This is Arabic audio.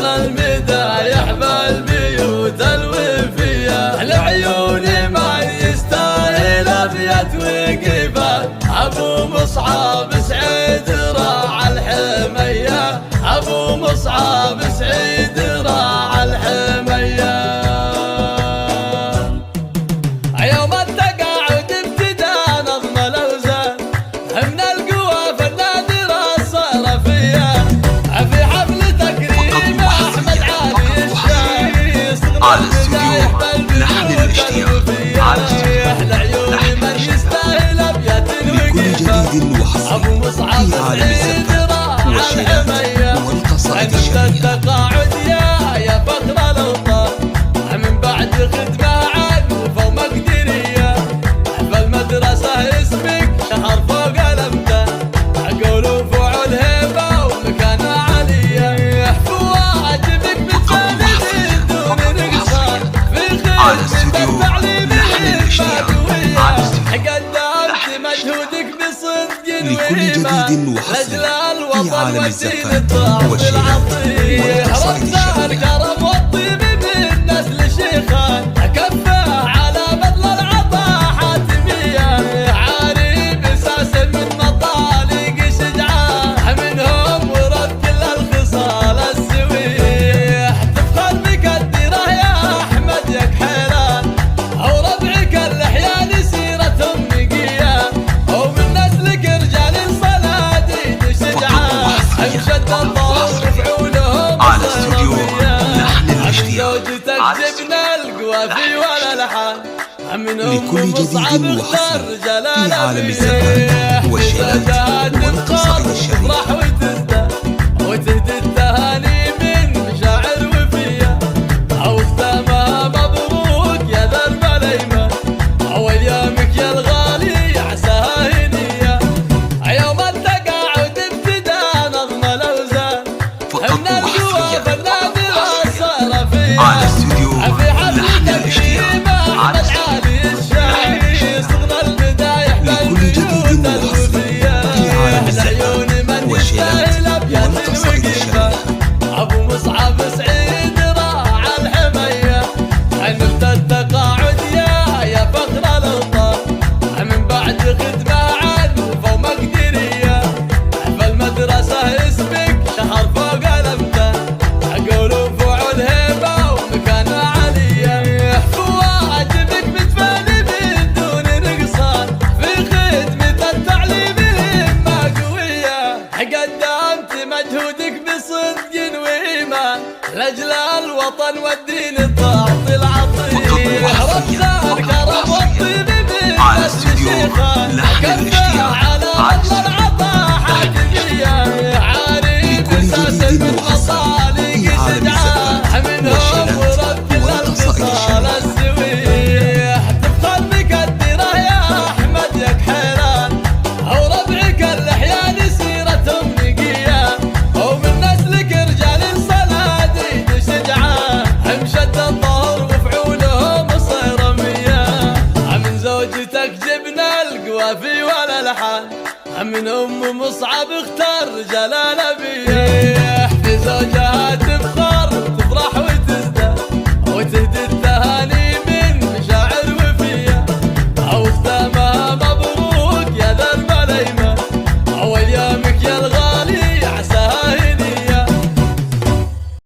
صغر المدايح بالبيوت الوفية، العيون ما يستاهل ابيات وقفات. ابو مصعب سعيد راعى الحمية، ابو مصعب سعيد راعى الحمية. يوم التقاعد ابتدى نظم الاوزان من القوافل النادرة الصرفية، في حفل تكريم احمد علي الشاعري صغر المدايح بالبيوت الوفية، العيون من يستاهل ابيات وقفات. ابو مصعب سعيد راعى الحمية، عند التقاعد يا فخر الاوطان، من بعد خدمة عنوفة ومقدرية، فالمدرسة اسمك شهر فوق الامتان، عقول وفعول هيبة ومكانة عالية، فواجبك متساندين دون نقصان، في خدمة التعليم البدوية، قدمت مجهودك بصدق وإيمان لأجل الوطن والدين الطاعة العطية، رد الكرم والطيب من نسل شيخان، كفى على بذل العطاء حاتمية، عاري بساس من مطالق شجعان، منهم ورد كل الخصال السوية، تفخر بك الديرة يا أحمد يا كحيلان، أو ربعك الأحيان سيرتهم نقية، ومن نسلك رجال صناديد شجعان، امشد الله وفعولهم الصيرفية، عن زوجتك جبنا القوافي والالحان، منهم مصعب اختار جلال فيه، زوجها تفخر وتفرح وتزداد، وتهدي التهاني من مشاعر وفيه، او ختامها مبروك يا درب الايمان، او ايامك يا الغالي عساها هنيه. يوم التقاعد ابتدى نظم الاوزان من القوافل النادرة الصرفية، في حفل تكريم احمد علي الشاعري صغر المدايح بالبيوت الوفية، العيون من يستاهل ابيات وقفات. ابو مصعب سعيد راعى الحمية، عند التقاعد يا فخر الاوطان، من بعد خدمة عنوفة ومقدرية، فالمدرسة اسمك شهر فوق الامتان، عقول وفعول هيبة ومكانة عالية، فواجبك متفاني من دون نقصان، في خدمة التعليم همة قوية، قدمت مجهودك بصدق وإيمان لأجل الوطن والدين الطاعة العطية، رد الكرم والطيب من نسل شيخان، كفى على بذل العطاء حاتمية، عاري بساس من مصالق شجعان، منهم ورد كل الخصال السوية، تفخر بك الديرة يا أحمد يا كحيلان، أو ربعك الأحيان سيرتهم نقية، ومن نسلك رجال صناديد شجعان، امشد الظهر وفعولهم الصيرمية، من زوجتك جبنا القوافي والالحان، من ام مصعب اختار جلال بيه، في زوجها